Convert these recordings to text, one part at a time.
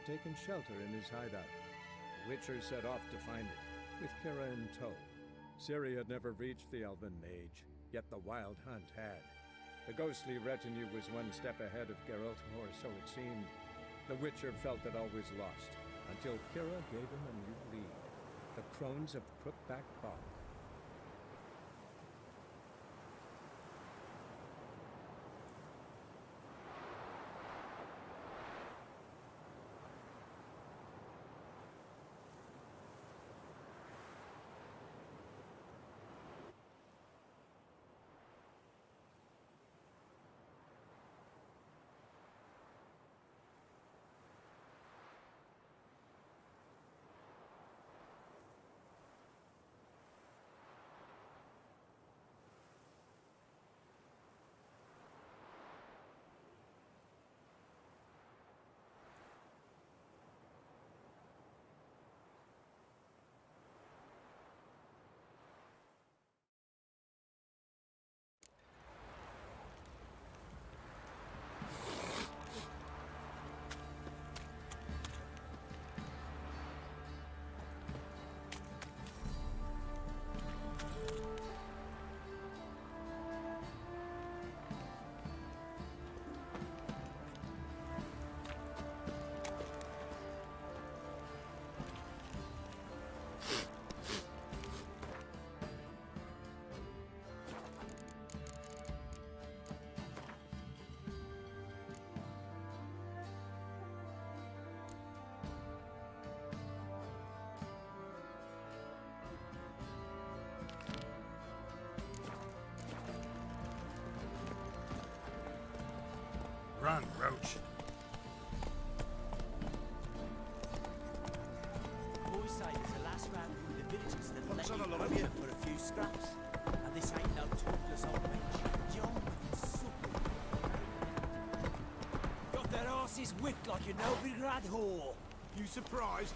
had taken shelter in his hideout. The Witcher set off to find it, with Kira in tow. Ciri had never reached the Elven Mage, yet the Wild Hunt had. The ghostly retinue was one step ahead of Geralt, or so it seemed. The Witcher felt it always lost, until Kira gave him a new lead. The Crones of Crookback Bog. Run, Roach. Boys say there's a last round through the villages that let you come here for a few scraps. And this ain't no toothless old wench. Young and supple. Got their asses whipped like a Novigrad whore. You surprised?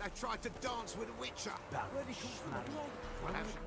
They tried to dance with a Witcher. Where they come from? What happened?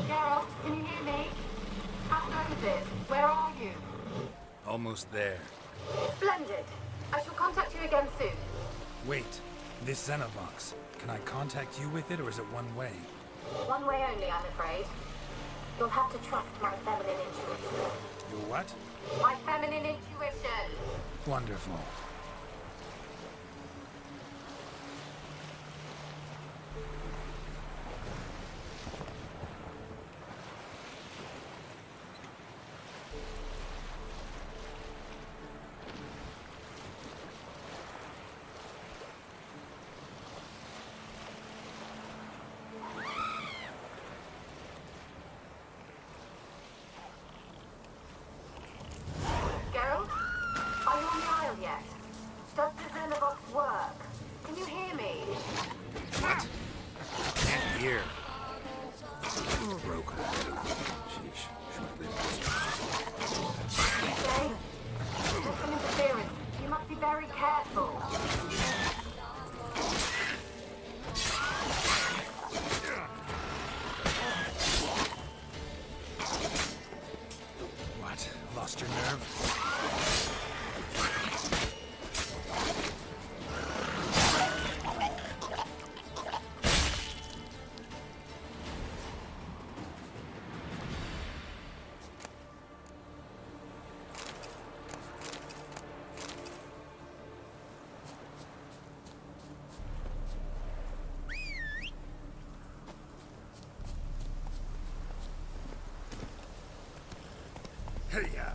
Geralt, can you hear me? How good is it? Where are you? Almost there. Splendid. I shall contact you again soon. Wait, this Xenovox. Can I contact you with it, or is it one way? One way only, I'm afraid. You'll have to trust my feminine intuition. Your what? My feminine intuition. Wonderful. Geralt? Are you on the Isle yet? Does the Xenovox work? Can you hear me? What? Can't hear. Broken. Sheesh. Jay? There's some interference. You must be very careful. What? Lost your nerve? Hey-ya!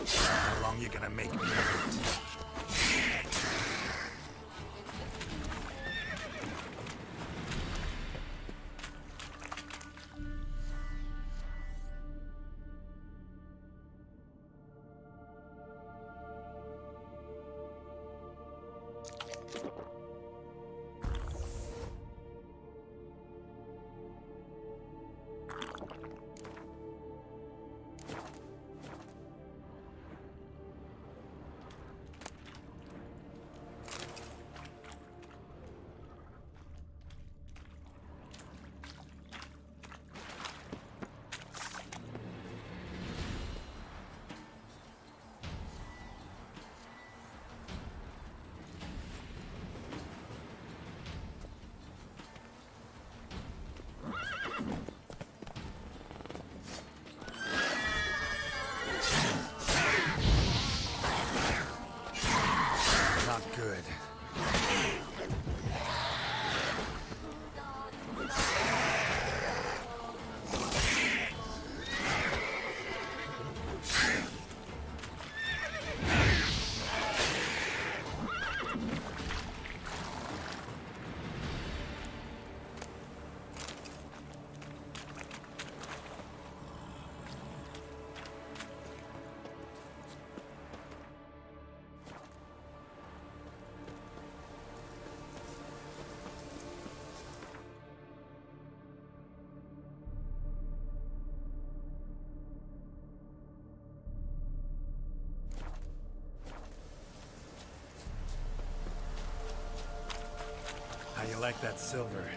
How long you gonna make me wait? Not good. How you like that silver?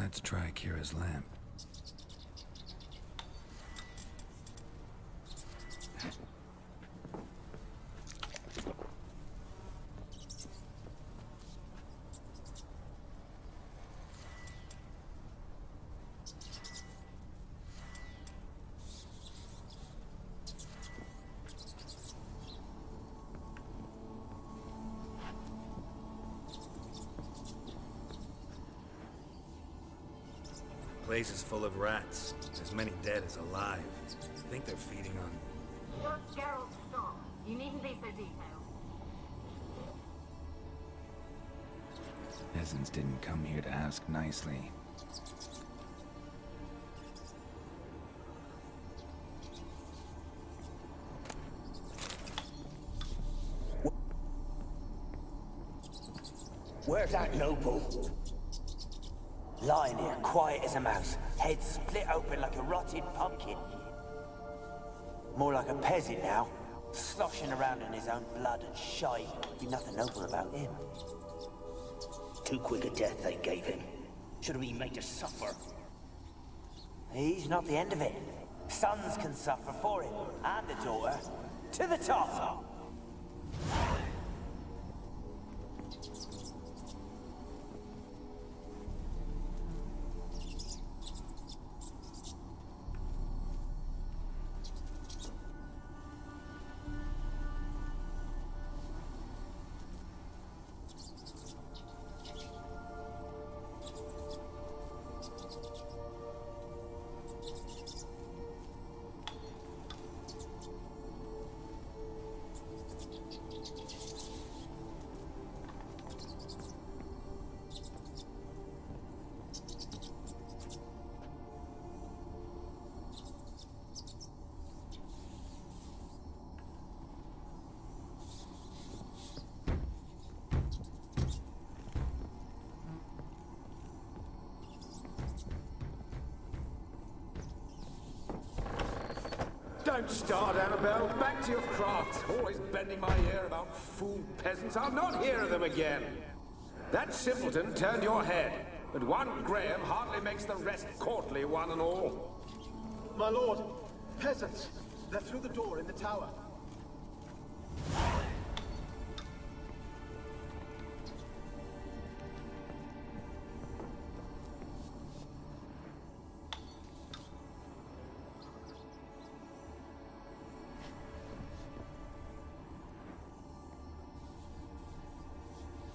Let's try Kira's lamp. Place is full of rats. As many dead as alive. I think they're feeding on... Just Geralt, stop. You needn't be so detailed. Peasants didn't come here to ask nicely. Where's that noble? Lying here, quiet as a mouse, head split open like a rotted pumpkin. More like a peasant now, sloshing around in his own blood and shite. Be nothing noble about him. Too quick a death they gave him. Should have been made to suffer. He's not the end of it. Sons can suffer for him, and the daughter. To the top! Don't start, Annabelle. Back to your craft. Always bending my ear about fool peasants. I'll not hear of them again. That simpleton turned your head, but one Graham hardly makes the rest courtly, one and all. My lord, peasants. They're through the door in the tower.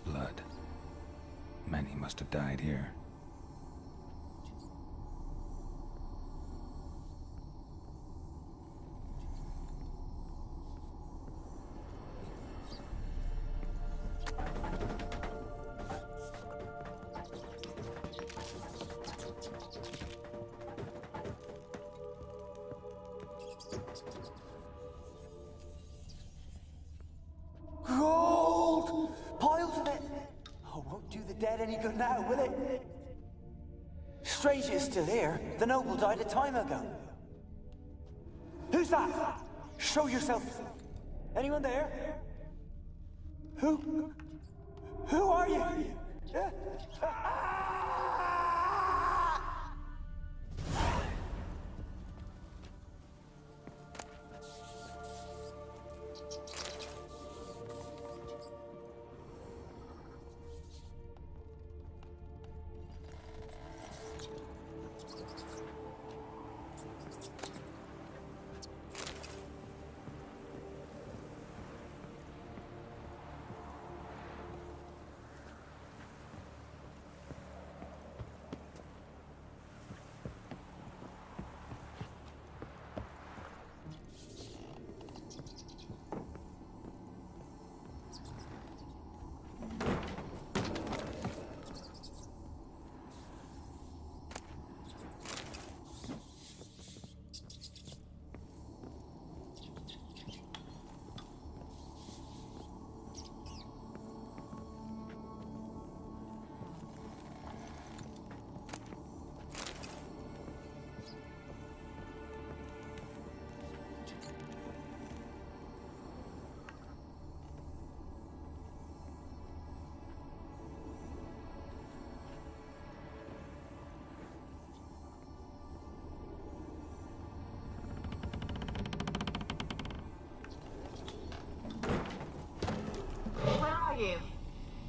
Blood. Many must have died here. Gold! Piles of it! Oh, won't do the dead any good now, will it? Strange it's still here. The noble died a time ago. Who's that? Show yourself. Anyone there? Who? Who are you?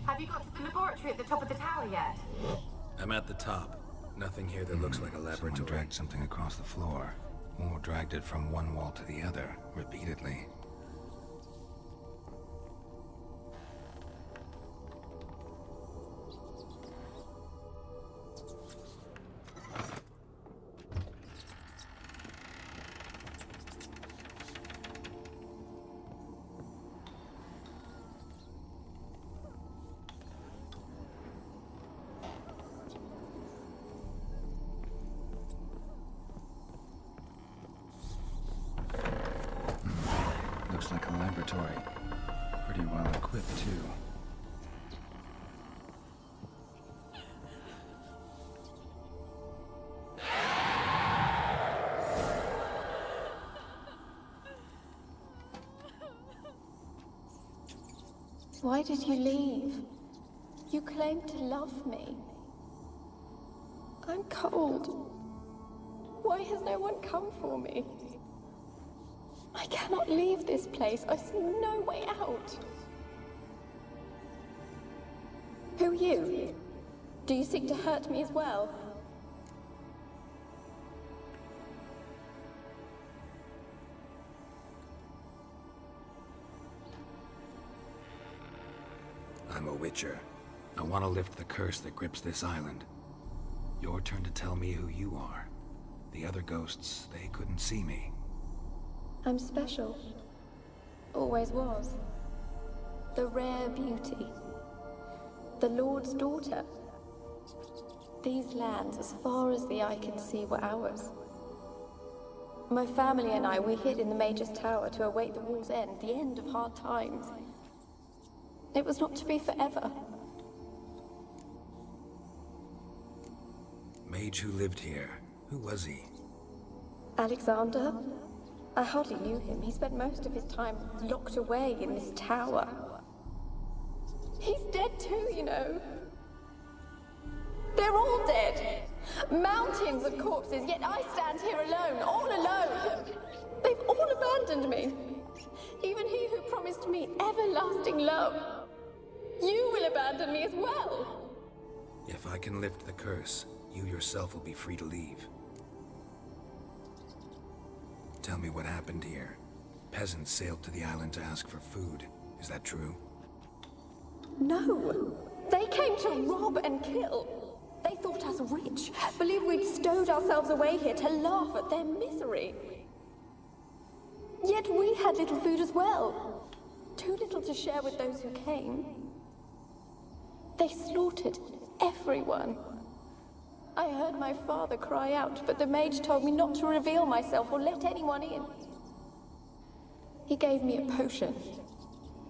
Have you got to the laboratory at the top of the tower yet? I'm at the top. Nothing here that looks like a laboratory. Someone dragged something across the floor, or dragged it from one wall to the other, repeatedly. Looks like a laboratory. Pretty well equipped, too. Why did you leave? You claimed to love me. I'm cold. Why has no one come for me? I cannot leave this place. I see no way out. Who are you? Do you seek to hurt me as well? I'm a witcher. I want to lift the curse that grips this island. Your turn to tell me who you are. The other ghosts, they couldn't see me. I'm special. Always was. The rare beauty. The Lord's daughter. These lands, as far as the eye can see, were ours. My family and I, we hid in the Mage's Tower to await the war's end, the end of hard times. It was not to be forever. Mage who lived here. Who was he? Alexander? I hardly knew him. He spent most of his time locked away in this tower. He's dead too, you know. They're all dead. Mountains of corpses, yet I stand here alone, all alone. They've all abandoned me. Even he who promised me everlasting love. You will abandon me as well. If I can lift the curse, you yourself will be free to leave. Tell me what happened here. Peasants sailed to the island to ask for food. Is that true? No. They came to rob and kill. They thought us rich, believed we'd stowed ourselves away here to laugh at their misery. Yet we had little food as well. Too little to share with those who came. They slaughtered everyone. I heard my father cry out, but the mage told me not to reveal myself or let anyone in. He gave me a potion.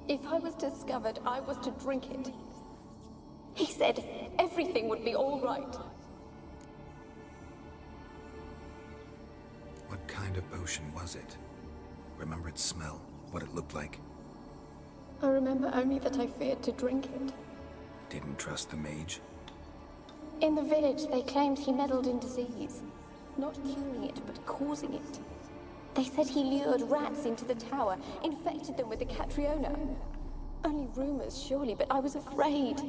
If I was discovered, I was to drink it. He said everything would be all right. What kind of potion was it? Remember its smell? What it looked like? I remember only that I feared to drink it. Didn't trust the mage? In the village, they claimed he meddled in disease. Not curing it, but causing it. They said he lured rats into the tower, infected them with the Catriona. Only rumors, surely, but I was afraid.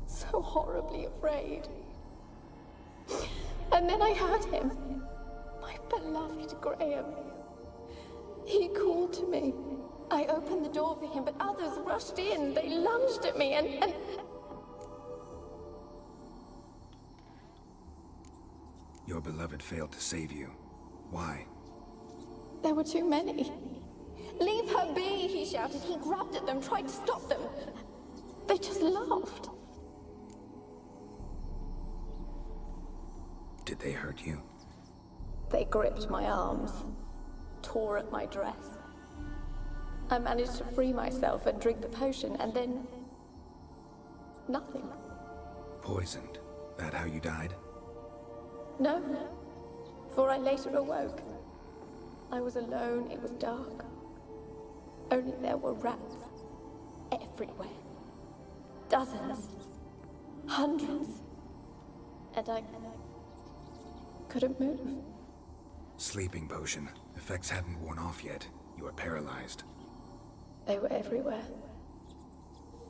So horribly afraid. And then I heard him. My beloved Graham. He called to me. I opened the door for him, but others rushed in. They lunged at me and... Your beloved failed to save you. Why? There were too many. Leave her be, he shouted. He grabbed at them, tried to stop them. They just laughed. Did they hurt you? They gripped my arms, tore at my dress. I managed to free myself and drink the potion, and then... nothing. Poisoned. That how you died? No, for I later awoke. I was alone, it was dark. Only there were rats. Everywhere. Dozens. Hundreds. And I couldn't move. Sleeping potion. Effects hadn't worn off yet. You were paralyzed. They were everywhere.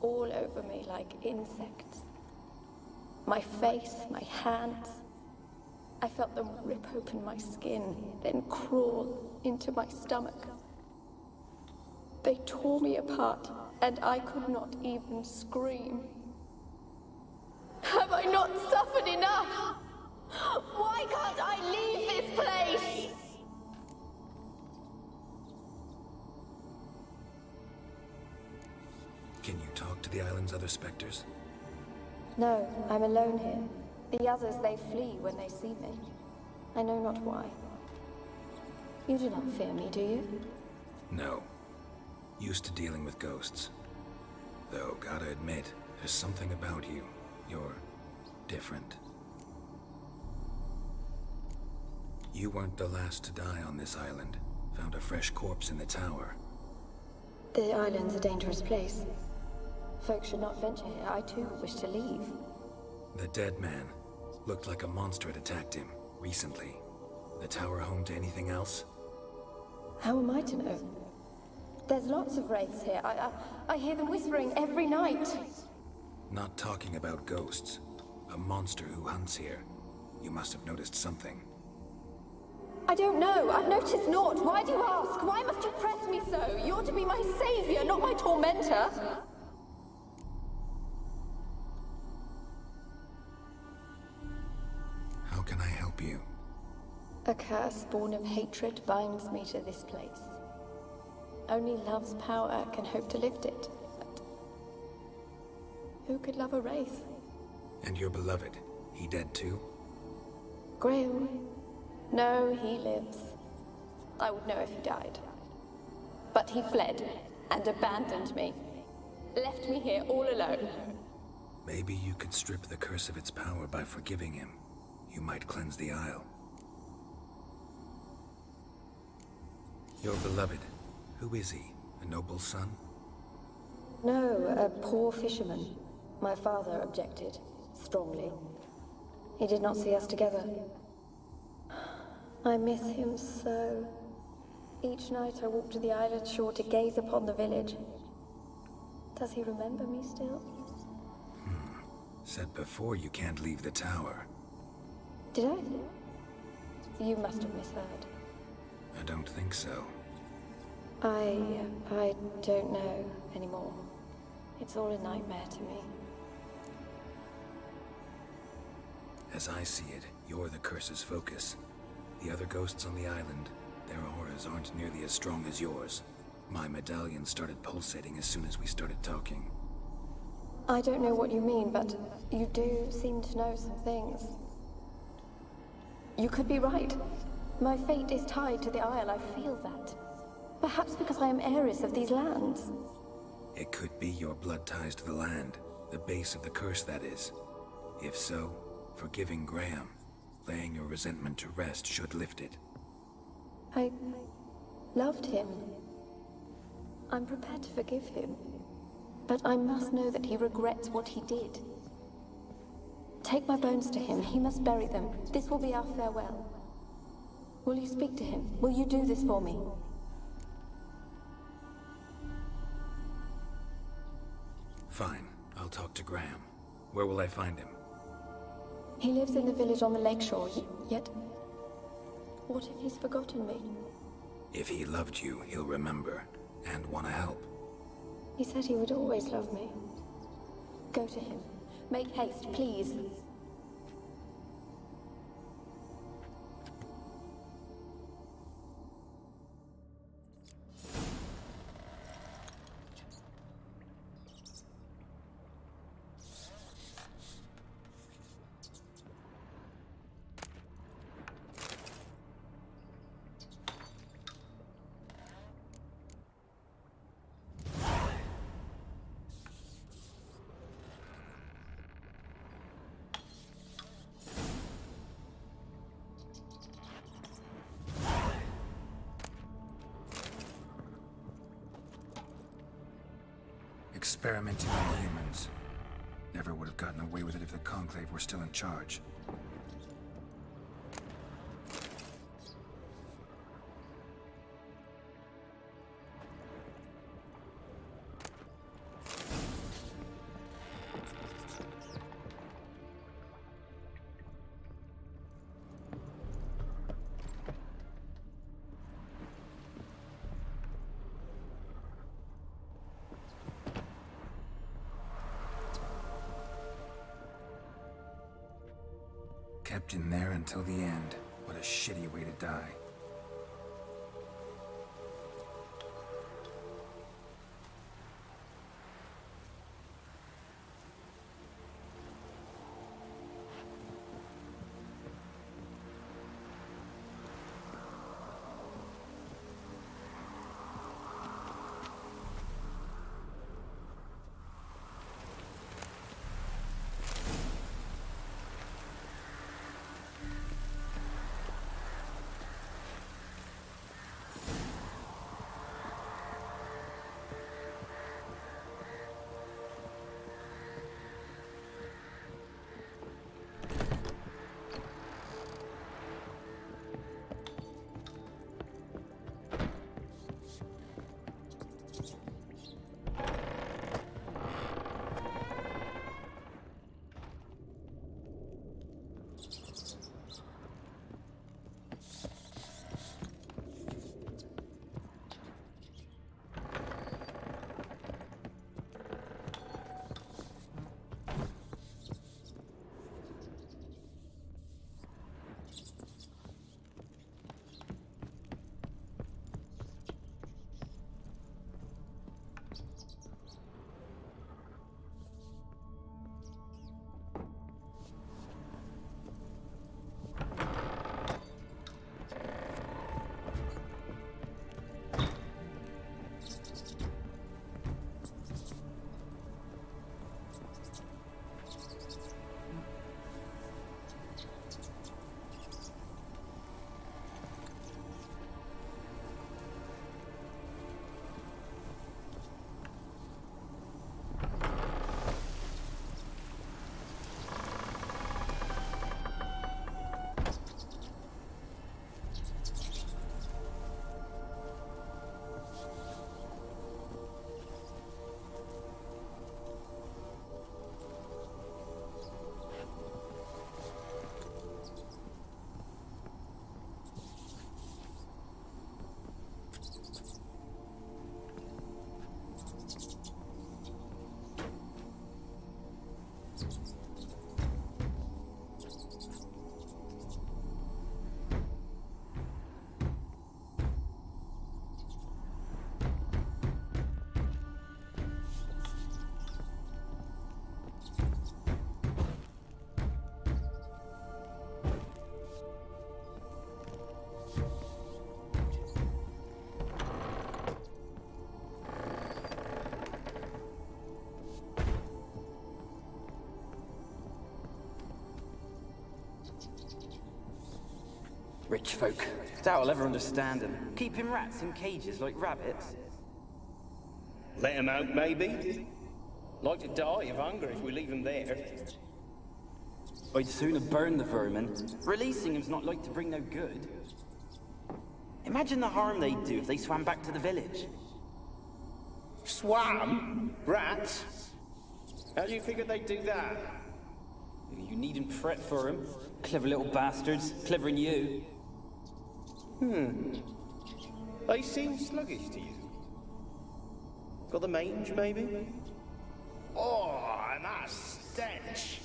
all over me like insects. My face, my hands. I felt them rip open my skin, then crawl into my stomach. They tore me apart, and I could not even scream. Have I not suffered enough? Why can't I leave this place? Can you talk to the island's other specters? No, I'm alone here. The others, they flee when they see me. I know not why. You do not fear me, do you? No. Used to dealing with ghosts. Though, gotta admit, there's something about you. You're different. You weren't the last to die on this island. Found a fresh corpse in the tower. The island's a dangerous place. Folks should not venture here. I too wish to leave. The dead man. Looked like a monster had attacked him, recently. The tower home to anything else? How am I to know? There's lots of wraiths here. I hear them whispering every night. Not talking about ghosts. A monster who hunts here. You must have noticed something. I don't know. I've noticed naught. Why do you ask? Why must you press me so? You're to be my savior, not my tormentor. How can I help you? A curse born of hatred binds me to this place. Only love's power can hope to lift it. But who could love a wraith? And your beloved, he dead too? Graham? No, he lives. I would know if he died. But he fled and abandoned me. Left me here all alone. Maybe you could strip the curse of its power by forgiving him. You might cleanse the isle. Your beloved, who is he? A noble son? No, a poor fisherman. My father objected, strongly. He did not see us together. I miss him so. Each night I walk to the island shore to gaze upon the village. Does he remember me still? Said before you can't leave the tower. Did I? You must have misheard. I don't think so. I don't know anymore. It's all a nightmare to me. As I see it, you're the curse's focus. The other ghosts on the island, their auras aren't nearly as strong as yours. My medallion started pulsating as soon as we started talking. I don't know what you mean, but you do seem to know some things. You could be right. My fate is tied to the Isle, I feel that. Perhaps because I am heiress of these lands. It could be your blood ties to the land, the base of the curse, that is. If so, forgiving Graham, laying your resentment to rest should lift it. I loved him. I'm prepared to forgive him. But I must know that he regrets what he did. Take my bones to him. He must bury them. This will be our farewell. Will you speak to him? Will you do this for me? Fine. I'll talk to Graham. Where will I find him? He lives in the village on the lakeshore, yet... What if he's forgotten me? If he loved you, he'll remember, and want to help. He said he would always love me. Go to him. Make haste, please. Experimenting on humans. Never would have gotten away with it if the Conclave were still in charge. Kept in there until the end. What a shitty way to die. Rich folk. Doubt I'll ever understand them. Keeping rats in cages like rabbits. Let them out, maybe? Like to die of hunger if we leave them there. I'd sooner burn the vermin. Releasing them's not like to bring no good. Imagine the harm they'd do if they swam back to the village. Swam? Rats? How do you figure they'd do that? You needn't fret for them. Clever little bastards. Clever than you. They seem sluggish to you. Got the mange, maybe? Oh, and that stench!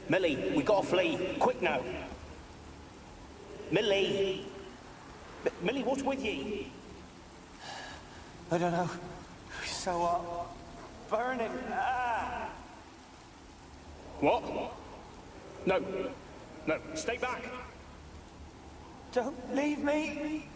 Millie, we gotta flee. Quick now. Millie! Millie, what's with ye? I don't know. So burning. Ah! What? No. No, stay back. Don't leave me.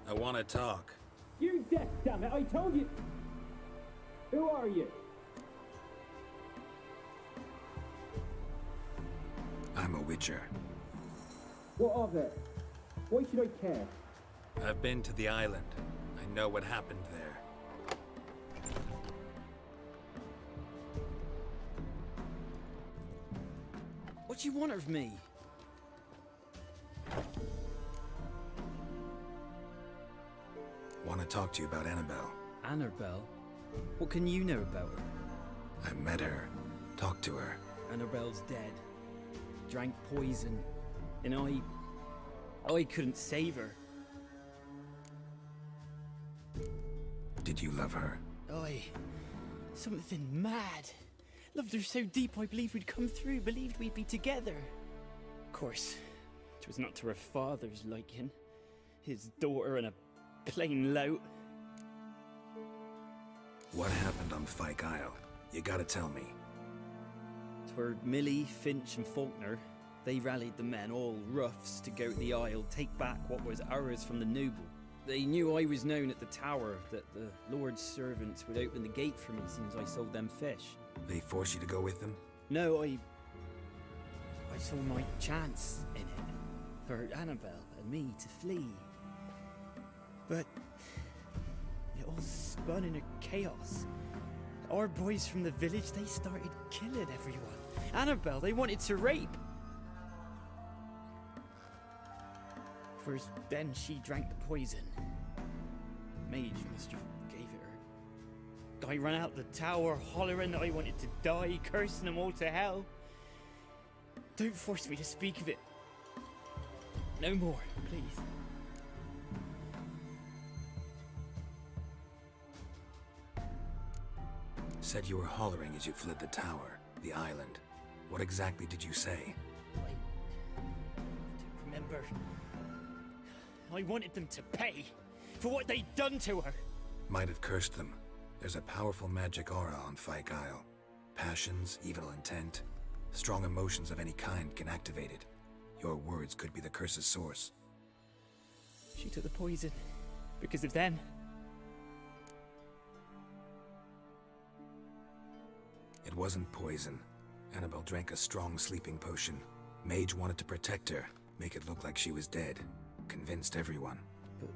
I want to talk. You're deaf, damn it! I told you. Who are you? I'm a witcher. What of it? Why should I care? I've been to the island. I know what happened there. What do you want of me? Want to talk to you about Annabelle. Annabelle? What can you know about her? I met her. Talked to her. Annabelle's dead. Drank poison. And I couldn't save her. Did you love her? Something mad. Loved her so deep I believed we'd come through, believed we'd be together. Of course, it was not to her father's liking. His daughter and a plain lout. What happened on Fyke Isle? You gotta tell me. Twere Millie, Finch and Faulkner. They rallied the men, all roughs, to go to the Isle, take back what was ours from the noble. They knew I was known at the tower, that the Lord's servants would open the gate for me as soon as I sold them fish. They forced you to go with them? No, I saw my chance in it, for Annabelle and me to flee. But it all spun in a chaos. Our boys from the village, they started killing everyone. Annabelle, they wanted to rape. First, then she drank the poison. Mage must have gave it her. I ran out the tower, hollering that I wanted to die, cursing them all to hell. Don't force me to speak of it. No more, please. Said you were hollering as you fled the tower, the island. What exactly did you say? I don't remember. I wanted them to pay for what they'd done to her. Might have cursed them. There's a powerful magic aura on Fyke Isle. Passions, evil intent, strong emotions of any kind can activate it. Your words could be the curse's source. She took the poison because of them. It wasn't poison. Annabelle drank a strong sleeping potion. Mage wanted to protect her, make it look like she was dead. Convinced everyone. But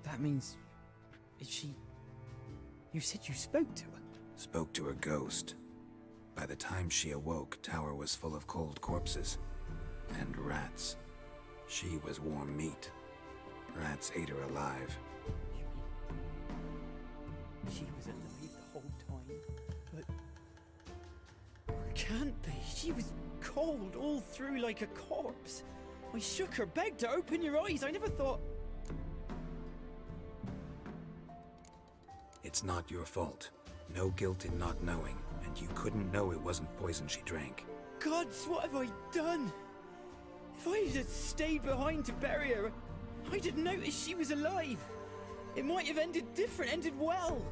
that means... is she... You said you spoke to her? Spoke to her ghost. By the time she awoke, Tower was full of cold corpses. And rats. She was warm meat. Rats ate her alive. She was alive the whole time, but... Can't be. She was cold all through like a corpse. I shook her, begged her, open your eyes. I never thought... It's not your fault. No guilt in not knowing, and you couldn't know it wasn't poison she drank. Gods, what have I done? If I had stayed behind to bury her, I didn't notice she was alive. It might have ended different, ended well.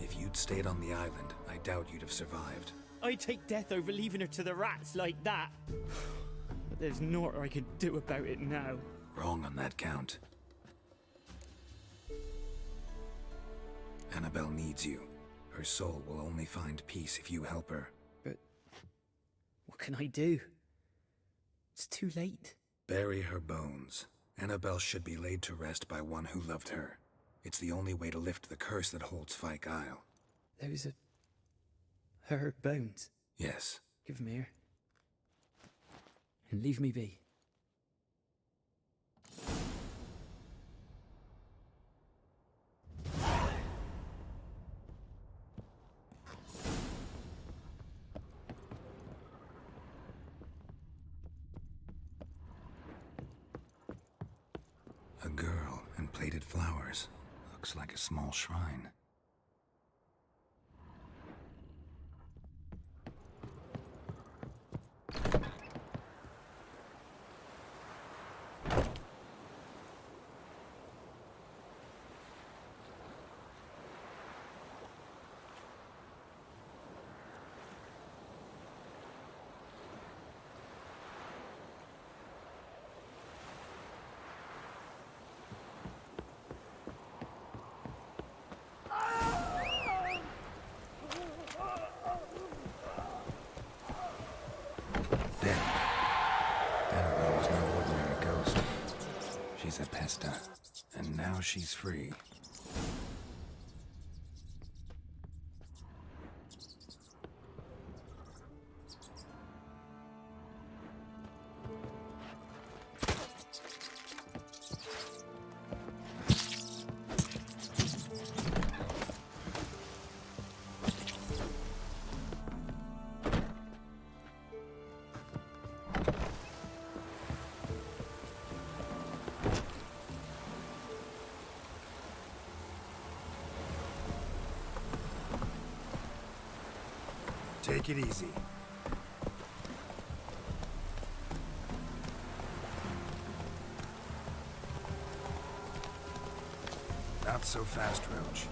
If you'd stayed on the island, I doubt you'd have survived. I'd take death over leaving her to the rats like that. But there's naught I can do about it now. Wrong on that count. Annabelle needs you. Her soul will only find peace if you help her. But what can I do? It's too late. Bury her bones. Annabelle should be laid to rest by one who loved her. It's the only way to lift the curse that holds Fyke Isle. Those are... her bones? Yes. Give them here. And leave me be. A girl and plated flowers. Looks like a small shrine. She's a pesta, and now she's free. Take it easy. Not so fast, Roach.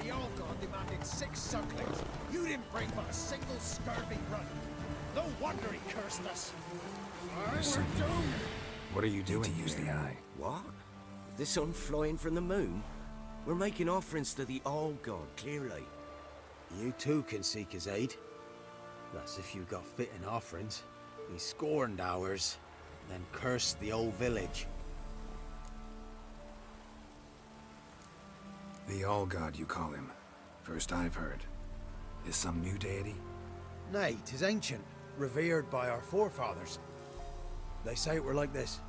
The old god demanded 6 sucklings. You didn't bring but a single scurvy run. No wonder he cursed us. Listen. We're doomed. What are you doing to use the eye? What? The sun flying from the moon? We're making offerings to the old god, clearly. You too can seek his aid. That's if you got fitting offerings. He scorned ours, then cursed the old village. The All-God, you call him. First I've heard. Is some new deity? Nay, 'tis ancient, revered by our forefathers. They say it were like this.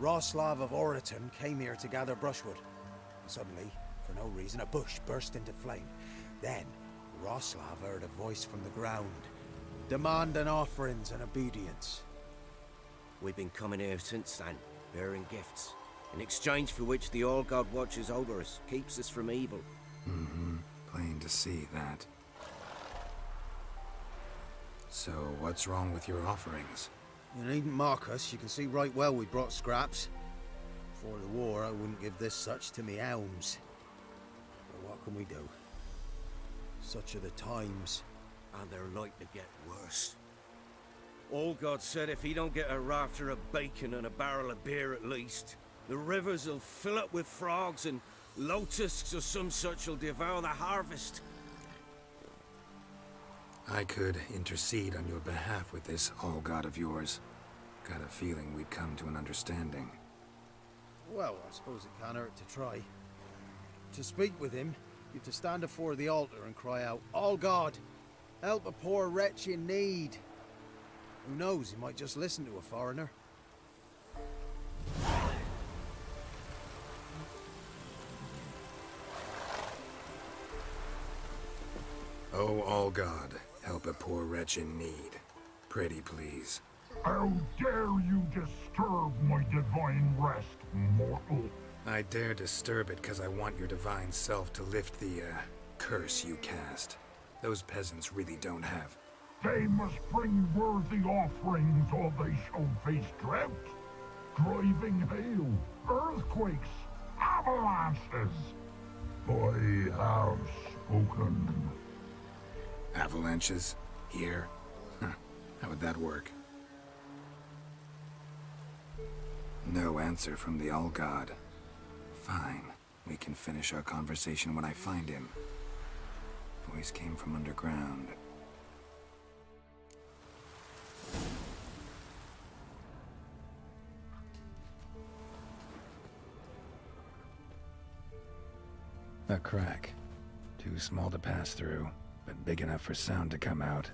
Roslav of Oriton came here to gather brushwood. Suddenly, for no reason, a bush burst into flame. Then, Roslav heard a voice from the ground, demanding offerings and obedience. We've been coming here since then, bearing gifts, in exchange for which the All God watches over us, keeps us from evil. Mm-hmm. Plain to see that. So, what's wrong with your offerings? You needn't mock us, you can see right well we brought scraps. Before the war, I wouldn't give this such to me elms. But what can we do? Such are the times. And they're like to get worse. All God said if he don't get a rafter of bacon and a barrel of beer at least, The rivers will fill up with frogs, and lotuses or some such will devour the harvest. I could intercede on your behalf with this all-god of yours. Got a feeling we'd come to an understanding. Well, I suppose it can't hurt to try. To speak with him, you have to stand before the altar and cry out, "All God, help a poor wretch in need." Who knows, he might just listen to a foreigner. Oh, all God, help a poor wretch in need. Pretty please. How dare you disturb my divine rest, mortal? I dare disturb it because I want your divine self to lift the, curse you cast. Those peasants really don't have. They must bring worthy offerings or they shall face drought, driving hail, earthquakes, avalanches. I have spoken. Avalanches? Here? Huh. How would that work? No answer from the All-God. Fine. We can finish our conversation when I find him. Voice came from underground. A crack. Too small to pass through, but big enough for sound to come out.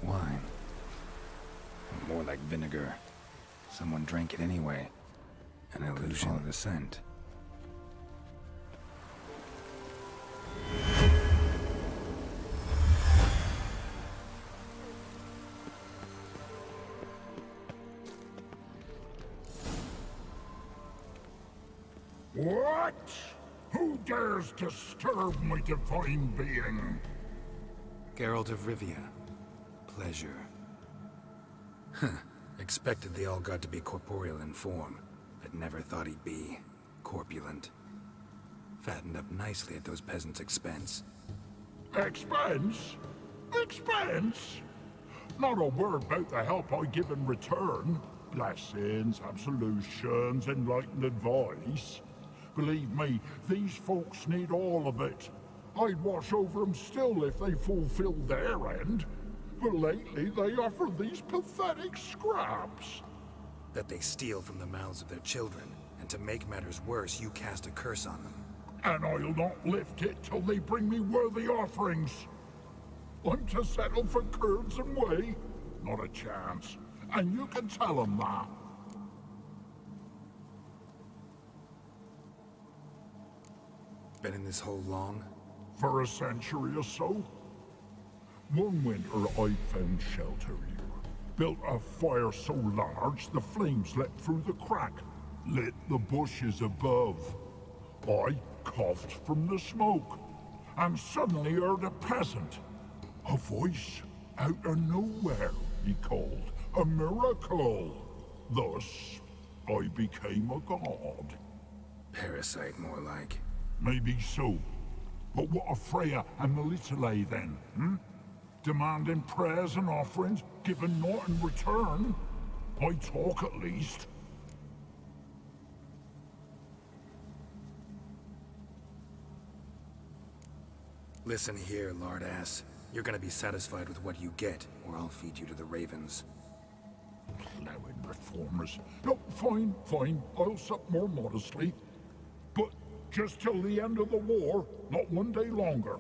Wine. More like vinegar. Someone drank it anyway. An illusion of the scent. What? Who dares disturb my divine being? Geralt of Rivia. Pleasure. Huh. Expected the All-God to be corporeal in form, but never thought he'd be corpulent. Fattened up nicely at those peasants' expense. Expense? Expense? Not a word about the help I give in return. Blessings, absolutions, enlightened advice. Believe me, these folks need all of it. I'd watch over them still if they fulfilled their end. But lately they offer these pathetic scraps. That they steal from the mouths of their children, and to make matters worse, you cast a curse on them. And I'll not lift it till they bring me worthy offerings. I'm to settle for curds and whey? Not a chance. And you can tell them that. Been in this hole long? For a century or so. One winter I found shelter here. Built a fire so large the flames leapt through the crack, lit the bushes above. I coughed from the smoke, and suddenly heard a peasant. A voice out of nowhere, he called. A miracle. Thus, I became a god. Parasite, more like. Maybe so. But what of Freya and the Little then, hmm? Demanding prayers and offerings, giving naught in return? I talk at least. Listen here, lard-ass. You're gonna be satisfied with what you get, or I'll feed you to the ravens. Plowing reformers. No, fine, fine. I'll sup more modestly. But just till the end of the war, not one day longer.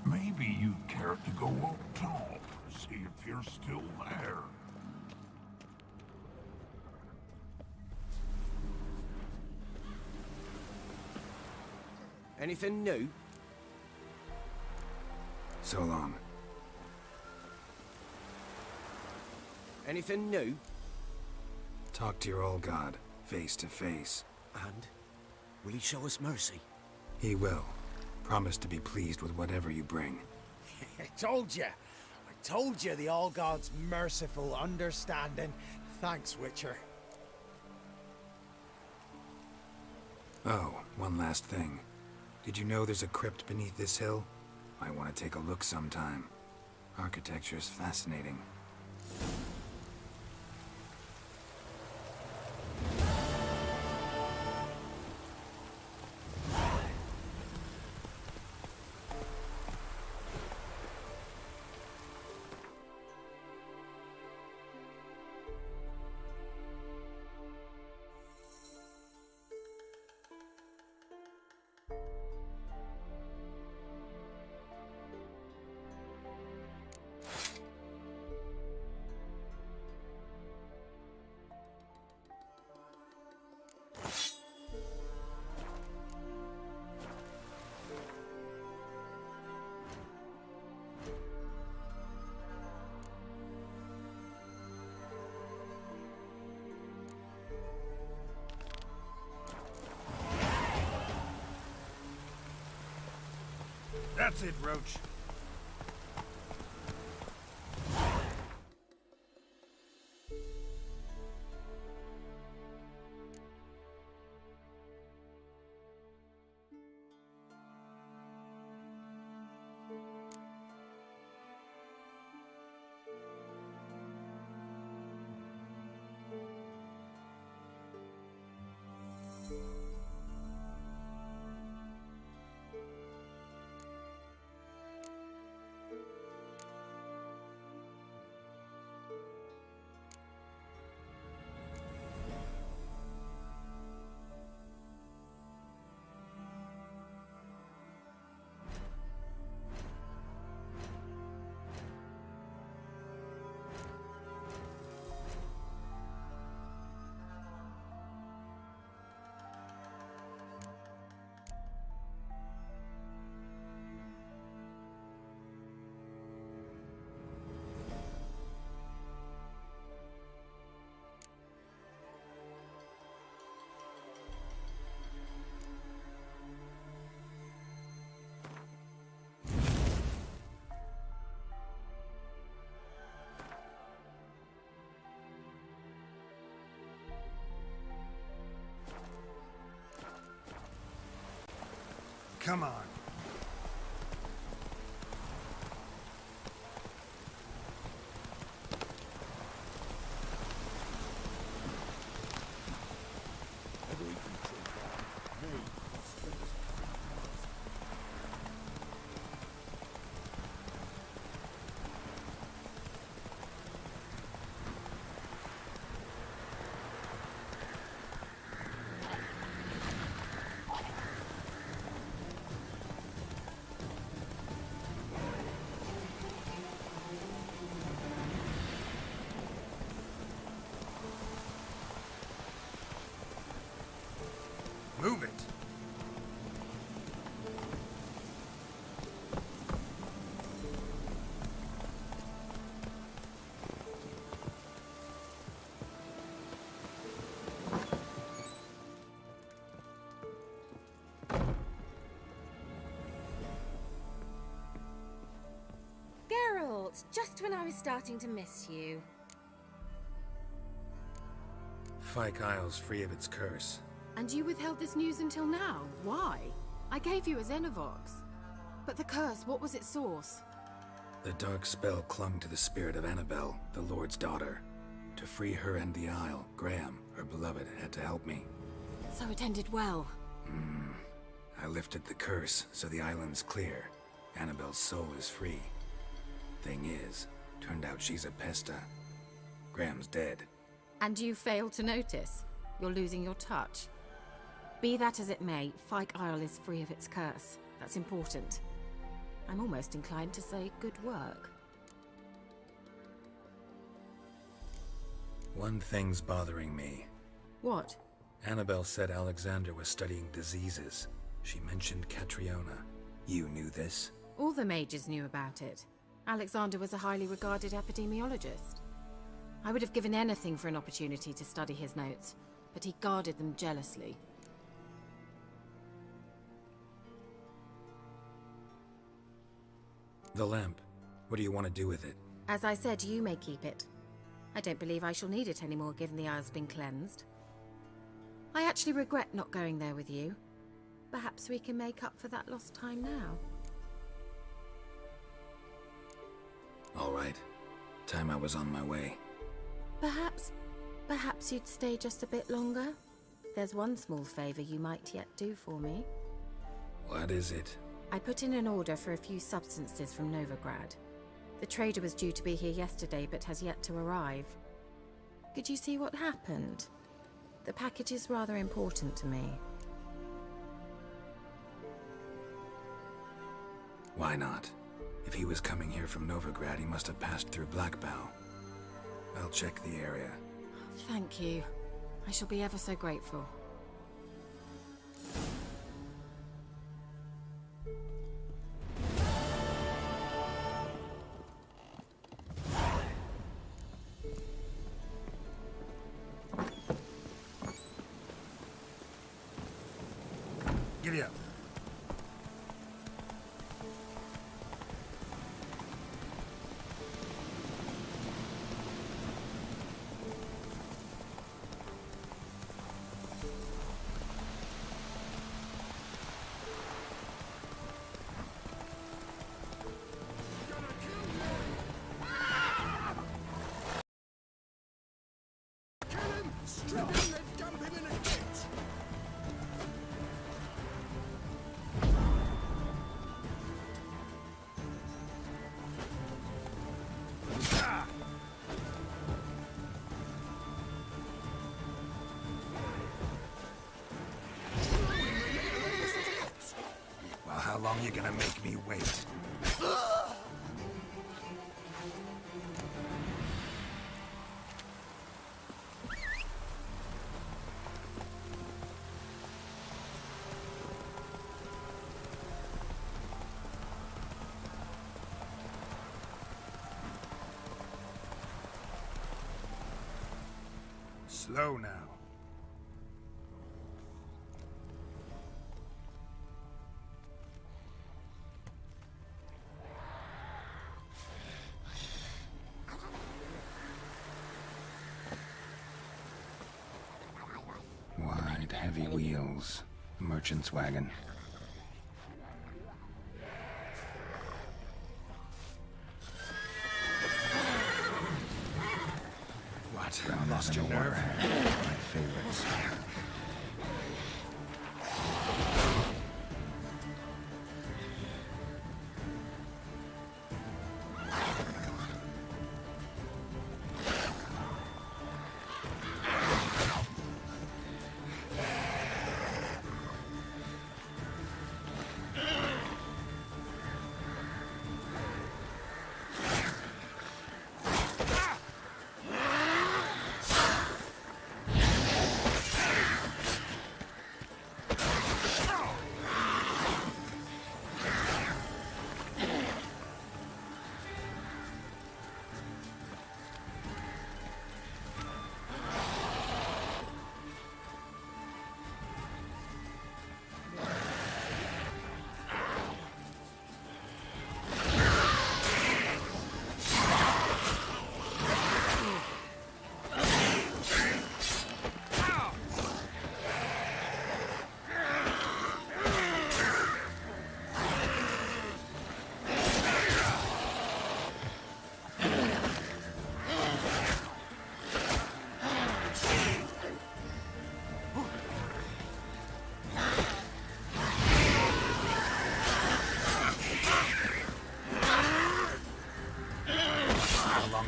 Maybe you'd care to go up top, see if you're still there. Anything new? So long. Anything new? Talk to your old god, face to face. And? Will he show us mercy? He will. Promise to be pleased with whatever you bring. I told you! I told you the All-God's merciful, understanding. Thanks, Witcher. Oh, one last thing. Did you know there's a crypt beneath this hill? I want to take a look sometime. Architecture's fascinating. That's it, Roach. Come on. just when I was starting to miss you. Fyke Isle's free of its curse. And you withheld this news until now. Why? I gave you a Xenovox. But the curse, what was its source? The dark spell clung to the spirit of Annabelle, the Lord's daughter. To free her and the Isle, Graham, her beloved, had to help me. So it ended well. I lifted the curse, so the island's clear. Annabelle's soul is free. Thing is, turned out she's a pesta. Graham's dead. And you failed to notice? You're losing your touch. Be that as it may, Fyke Isle is free of its curse. That's important. I'm almost inclined to say good work. One thing's bothering me. What? Annabelle said Alexander was studying diseases. She mentioned Catriona. You knew this? All the mages knew about it. Alexander was a highly regarded epidemiologist. I would have given anything for an opportunity to study his notes, but he guarded them jealously. The lamp. What do you want to do with it? As I said, you may keep it. I don't believe I shall need it anymore, given the Isle's been cleansed. I actually regret not going there with you. Perhaps we can make up for that lost time now. All right. Time I was on my way. Perhaps you'd stay just a bit longer? There's one small favor you might yet do for me. What is it? I put in an order for a few substances from Novigrad. The trader was due to be here yesterday, but has yet to arrive. Could you see what happened? The package is rather important to me. Why not? If he was coming here from Novigrad, he must have passed through Blackbow. I'll check the area. Thank you. I shall be ever so grateful. Giddy up. Strip him and dump him in a ditch! Well, how long you gonna make me wait? Slow now. Wide, heavy wheels. Merchant's wagon. What? Lost your nerve? My favorites.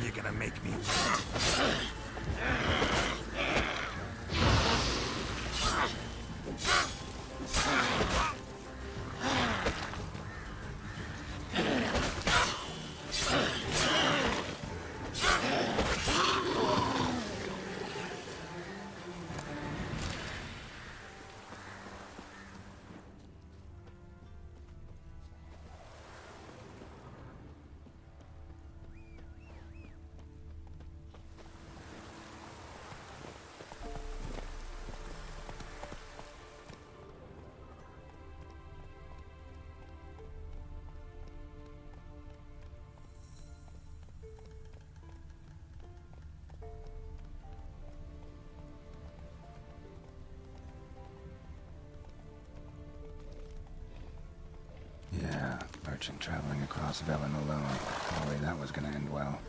you're gonna make me. Yeah, merchant traveling across Velen alone. No way that was gonna end well.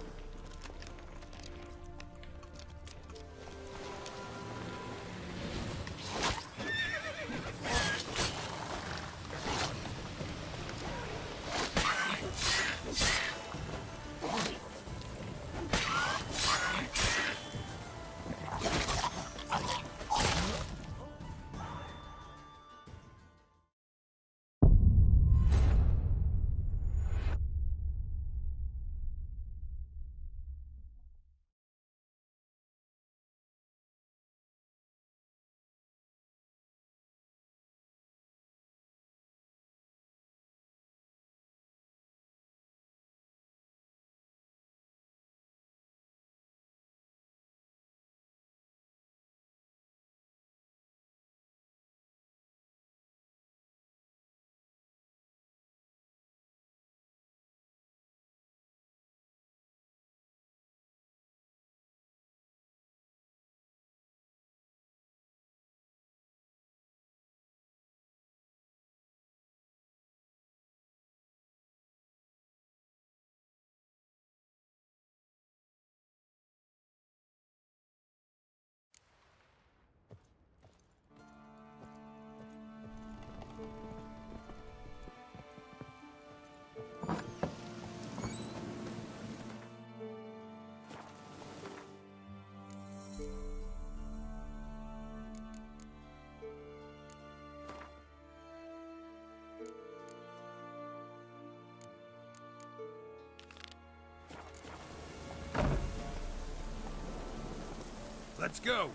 Let's go!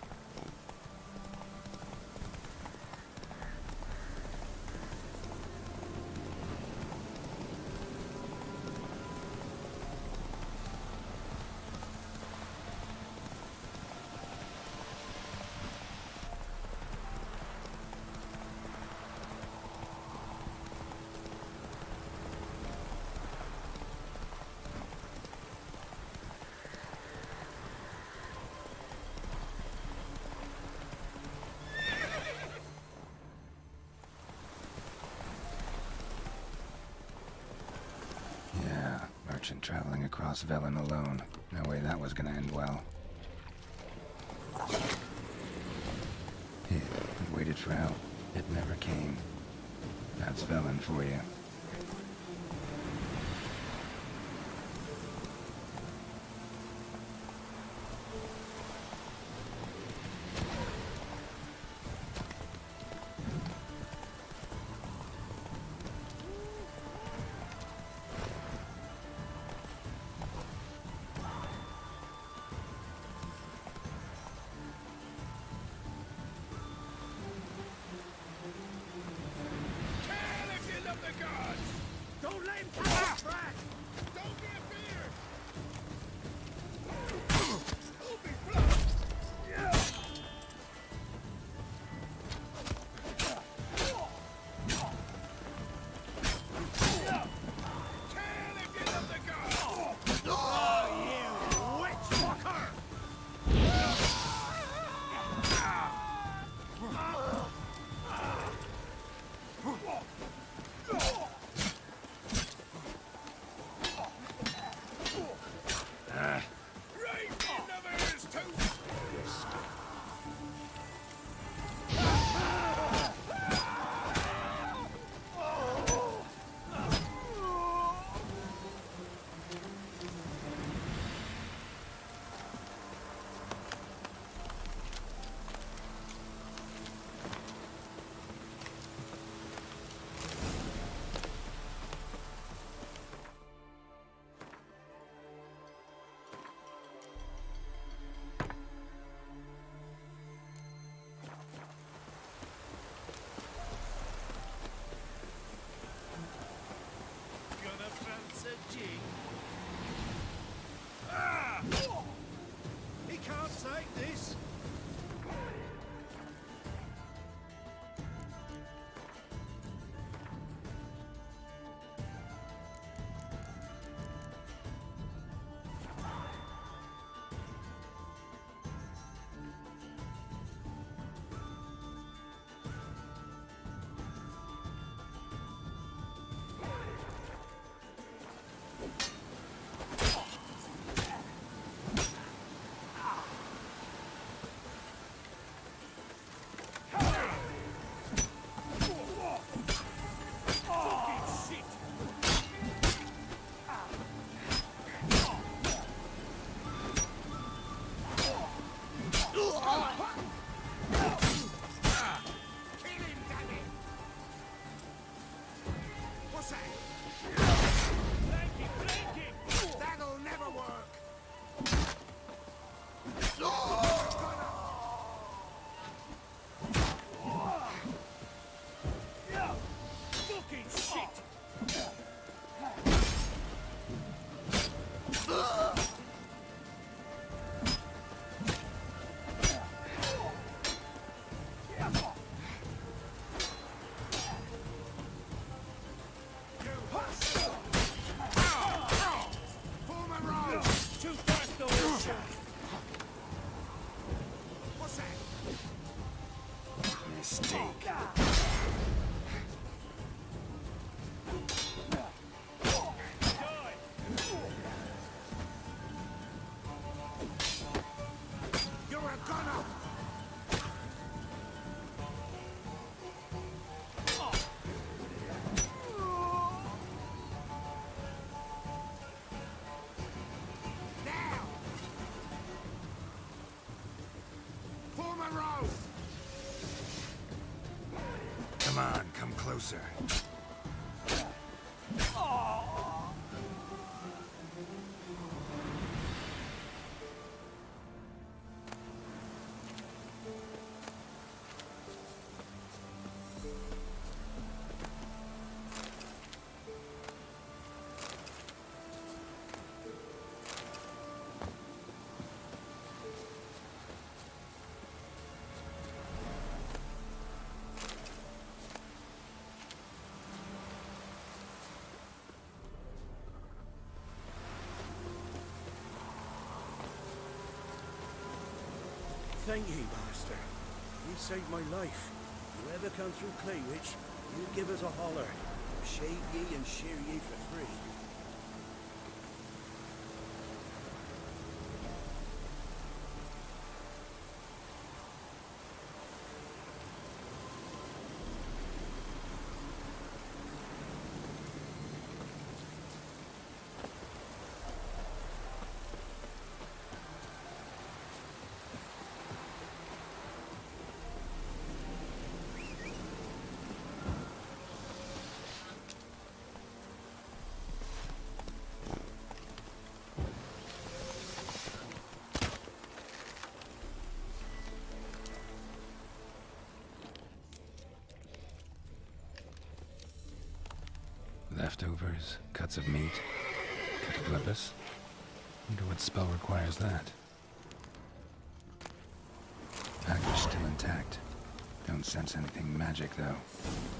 Merchant traveling across Velen alone. No way that was gonna end well. It waited for help. It never came. That's Velen for you. Kill if you love the gods! right, this. Come on, come closer. Thank ye, Master. You saved my life. You ever come through Claywitch, you give us a holler. We'll shave ye and shear ye for free. Leftovers, cuts of meat, cataclipus. Wonder what spell requires that. Package still intact. Don't sense anything magic, though.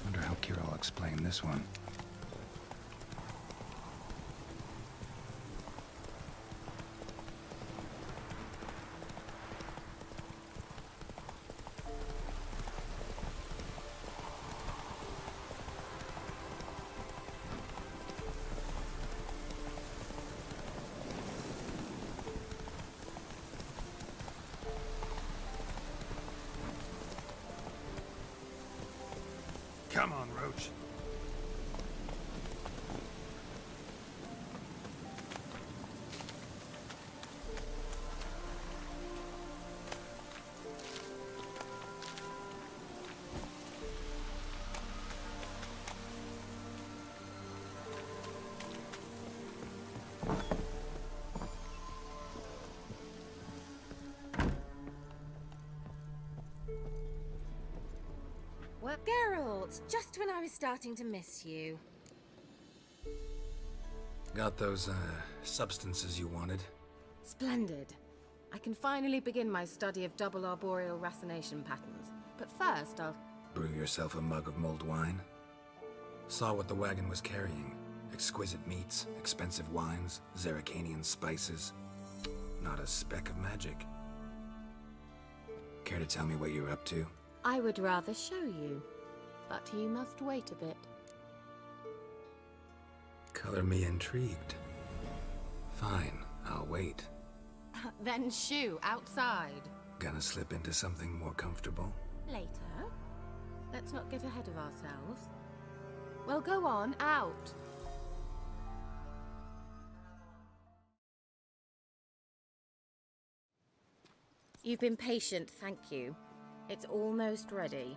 Wonder how Kira will explain this one. Come on, Roach. Well, Geralt, just when I was starting to miss you. Got those, substances you wanted? Splendid. I can finally begin my study of double arboreal racination patterns. But first, I'll... Brew yourself a mug of mulled wine? Saw what the wagon was carrying. Exquisite meats, expensive wines, Zerrikanian spices. Not a speck of magic. Care to tell me what you're up to? I would rather show you, but you must wait a bit. Color me intrigued. Fine, I'll wait. Then shoo, outside. Gonna slip into something more comfortable? Later. Let's not get ahead of ourselves. Well, go on, out. You've been patient, thank you. It's almost ready.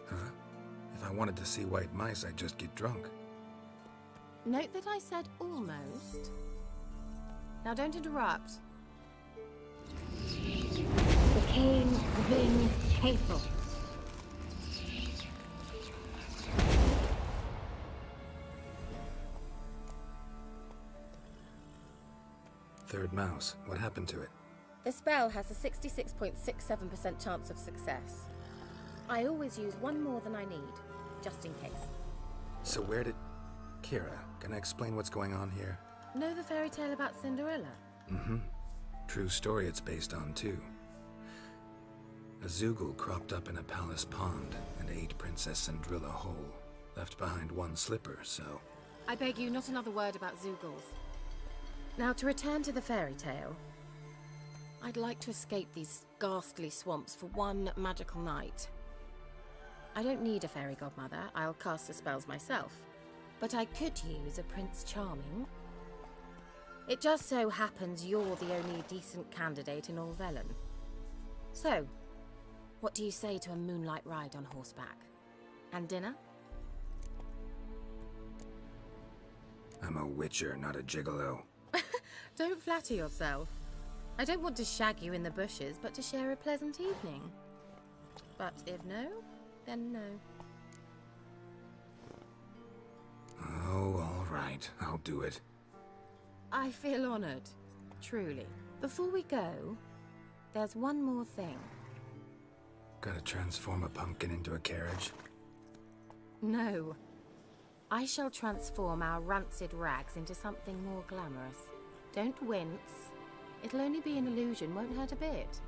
Huh? If I wanted to see white mice, I'd just get drunk. Note that I said almost. Now don't interrupt. The Cain Vin Hateful. Third mouse. What happened to it? The spell has a 66.67% chance of success. I always use one more than I need, just in case. So where did... Kira, can I explain what's going on here? Know the fairy tale about Cinderella? Mm-hmm. True story it's based on, too. A Zoogle cropped up in a palace pond and ate Princess Cinderella whole. Left behind one slipper, so... I beg you, not another word about Zoogles. Now, to return to the fairy tale, I'd like to escape these ghastly swamps for one magical night. I don't need a fairy godmother, I'll cast the spells myself. But I could use a Prince Charming. It just so happens you're the only decent candidate in all Velen. So, what do you say to a moonlight ride on horseback? And dinner? I'm a witcher, not a gigolo. Don't flatter yourself. I don't want to shag you in the bushes, but to share a pleasant evening. But if no, then no. Oh, all right. I'll do it. I feel honored. Truly. Before we go, there's one more thing. Gotta transform a pumpkin into a carriage? No. I shall transform our rancid rags into something more glamorous. Don't wince. It'll only be an illusion, won't hurt a bit.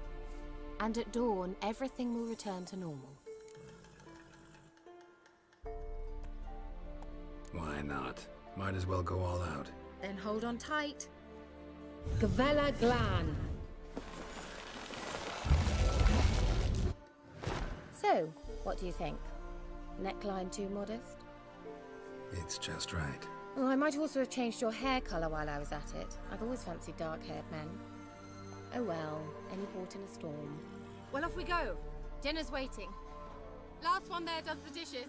And at dawn, everything will return to normal. Why not? Might as well go all out. Then hold on tight. Gavella Glan. So, what do you think? Neckline too modest? It's just right. Oh, I might also have changed your hair colour while I was at it. I've always fancied dark-haired men. Oh well, any port in a storm. Well, off we go. Dinner's waiting. Last one there does the dishes.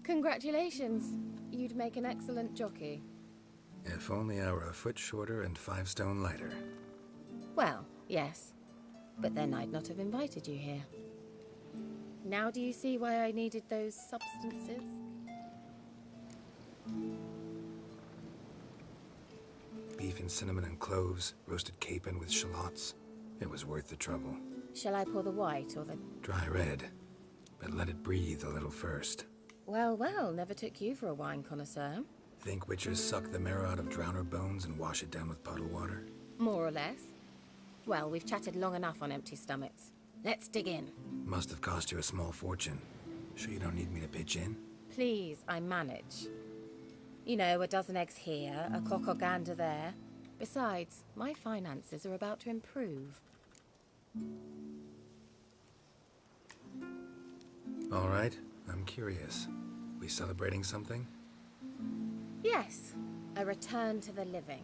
Congratulations. You'd make an excellent jockey. If only I were a foot shorter and 5 stone lighter. Well, yes. But then I'd not have invited you here. Now do you see why I needed those substances? Beef and cinnamon and cloves, roasted capon with shallots. It was worth the trouble. Shall I pour the white or the... Dry red, but let it breathe a little first. Well, well, never took you for a wine connoisseur. Think witchers suck the marrow out of drowner bones and wash it down with puddle water? More or less. Well, we've chatted long enough on empty stomachs. Let's dig in. Must have cost you a small fortune. Sure you don't need me to pitch in? Please, I manage. You know, a dozen eggs here, a cock or gander there. Besides, my finances are about to improve. All right, I'm curious. We celebrating something? Yes, a return to the living.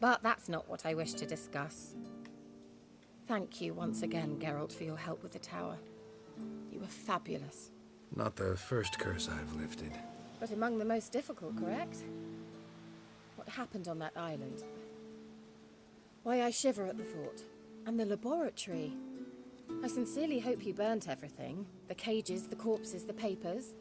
But that's not what I wish to discuss. Thank you once again, Geralt, for your help with the tower. You were fabulous. Not the first curse I've lifted. But among the most difficult, correct? What happened on that island? Why, I shiver at the thought. And the laboratory. I sincerely hope you burnt everything. The cages, the corpses, the papers.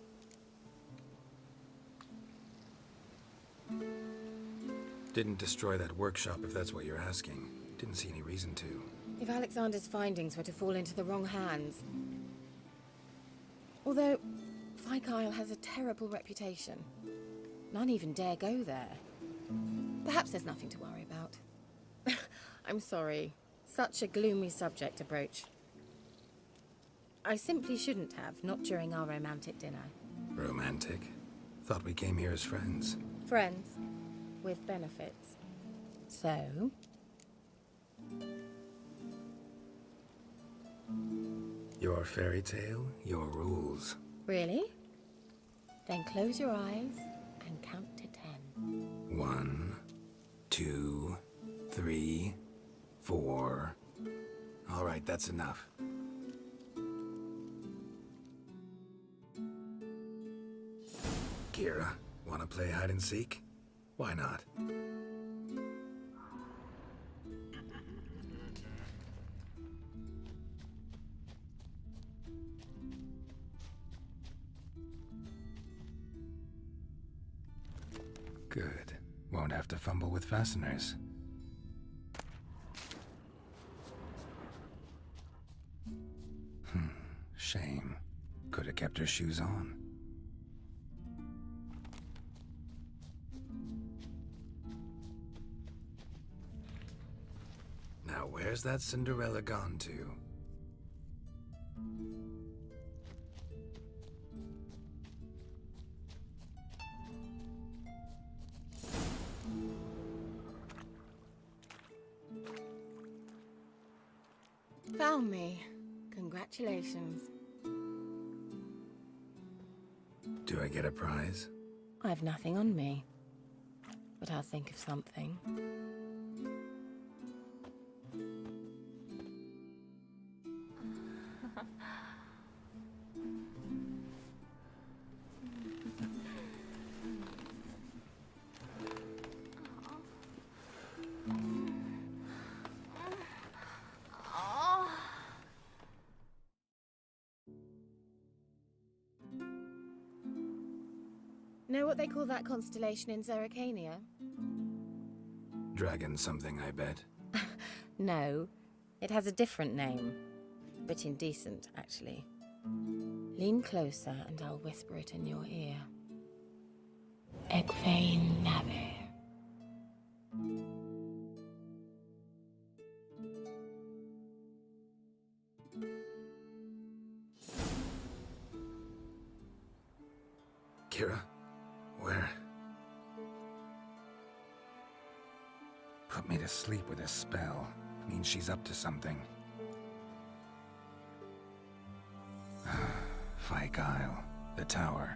Didn't destroy that workshop, if that's what you're asking. Didn't see any reason to. If Alexander's findings were to fall into the wrong hands. Although, Fyke Isle has a terrible reputation. None even dare go there. Perhaps there's nothing to worry about. I'm sorry. Such a gloomy subject to broach. I simply shouldn't have, not during our romantic dinner. Romantic? Thought we came here as friends. Friends. With benefits. So? Your fairy tale, your rules. Really? Then close your eyes and count to 10. 1, 2, 3, 4. All right, that's enough. Kira, wanna play hide and seek? Why not? Good. Won't have to fumble with fasteners. Shame. Could have kept her shoes on. Now where's that Cinderella gone to? Found me. Congratulations. Do I get a prize? I've nothing on me. But I'll think of something. Know what they call that constellation in Zerrikania? Dragon something, I bet. No, it has a different name. A bit indecent, actually. Lean closer and I'll whisper it in your ear. Egfain Nave. Kira? Where? Put me to sleep with a spell. Means she's up to something. Fyke Isle. The tower.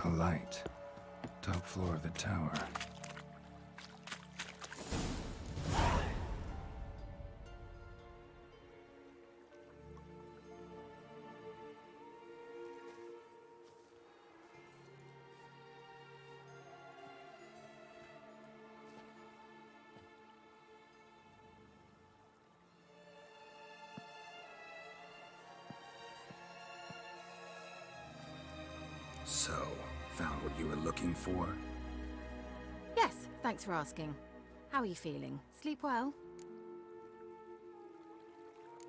A light. Top floor of the tower. So, found what you were looking for? Yes, thanks for asking. How are you feeling? Sleep well?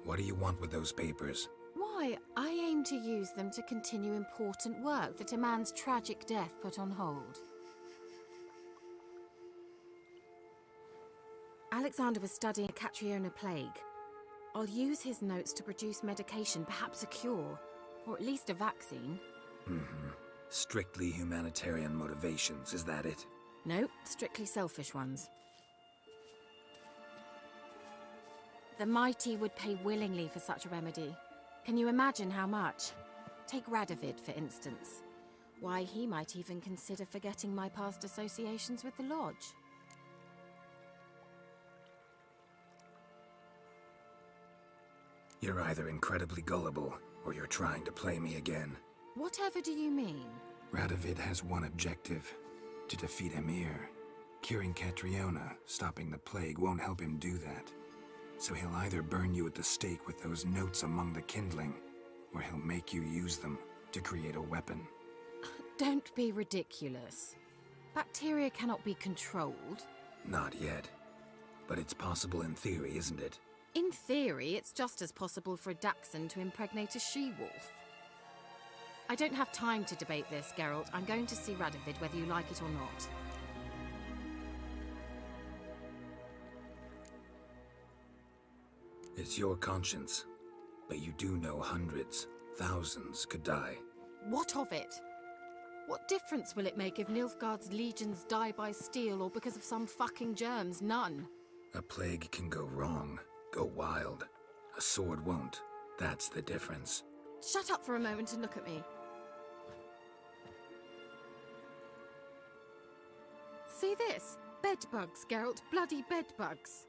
What do you want with those papers? Why, I aim to use them to continue important work that a man's tragic death put on hold. Alexander was studying a Catriona plague. I'll use his notes to produce medication, perhaps a cure, or at least a vaccine. Mm-hmm. Strictly humanitarian motivations, is that it? No, strictly selfish ones. The mighty would pay willingly for such a remedy. Can you imagine how much? Take Radovid, for instance. Why, he might even consider forgetting my past associations with the Lodge. You're either incredibly gullible, or you're trying to play me again. Whatever do you mean? Radovid has one objective: to defeat Emir. Curing Catriona, stopping the plague, won't help him do that. So he'll either burn you at the stake with those notes among the kindling, or he'll make you use them to create a weapon. Don't be ridiculous. Bacteria cannot be controlled. Not yet. But it's possible in theory, isn't it? In theory, it's just as possible for a Dachshund to impregnate a she-wolf. I don't have time to debate this, Geralt. I'm going to see Radovid whether you like it or not. It's your conscience. But you do know hundreds, thousands could die. What of it? What difference will it make if Nilfgaard's legions die by steel or because of some fucking germs? None. A plague can go wrong, go wild. A sword won't. That's the difference. Shut up for a moment and look at me. See this? Bedbugs, Geralt. Bloody bedbugs.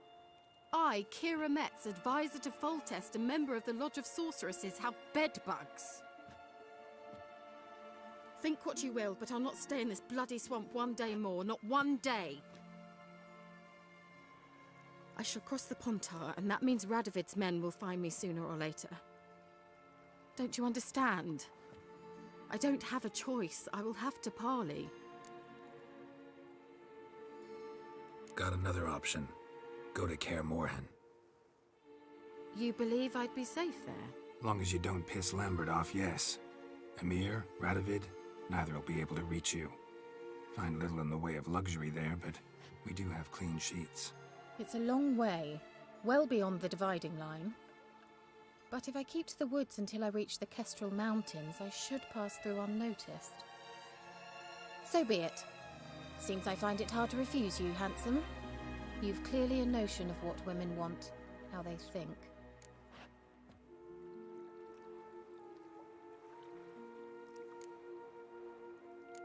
I, Kira Metz, advisor to Foltest and member of the Lodge of Sorceresses, have bedbugs. Think what you will, but I'll not stay in this bloody swamp one day more. Not one day. I shall cross the Pontar, and that means Radovid's men will find me sooner or later. Don't you understand? I don't have a choice. I will have to parley. Got another option. Go to Kaer Morhen. You believe I'd be safe there? Long as you don't piss Lambert off, yes. Emir, Radovid, neither will be able to reach you. Find little in the way of luxury there, but we do have clean sheets. It's a long way, well beyond the dividing line. But if I keep to the woods until I reach the Kestrel Mountains, I should pass through unnoticed. So be it. Seems I find it hard to refuse you, handsome. You've clearly a notion of what women want, how they think.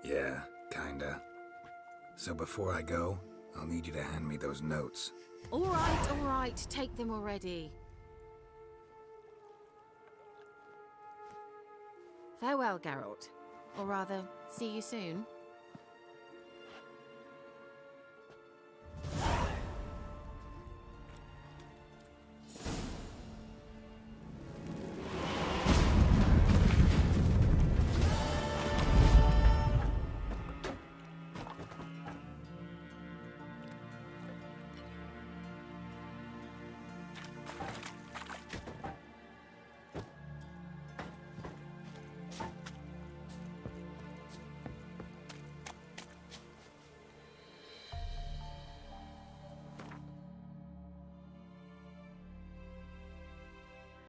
Yeah, kinda. So before I go, I'll need you to hand me those notes. All right, take them already. Farewell, Geralt. Or rather, see you soon.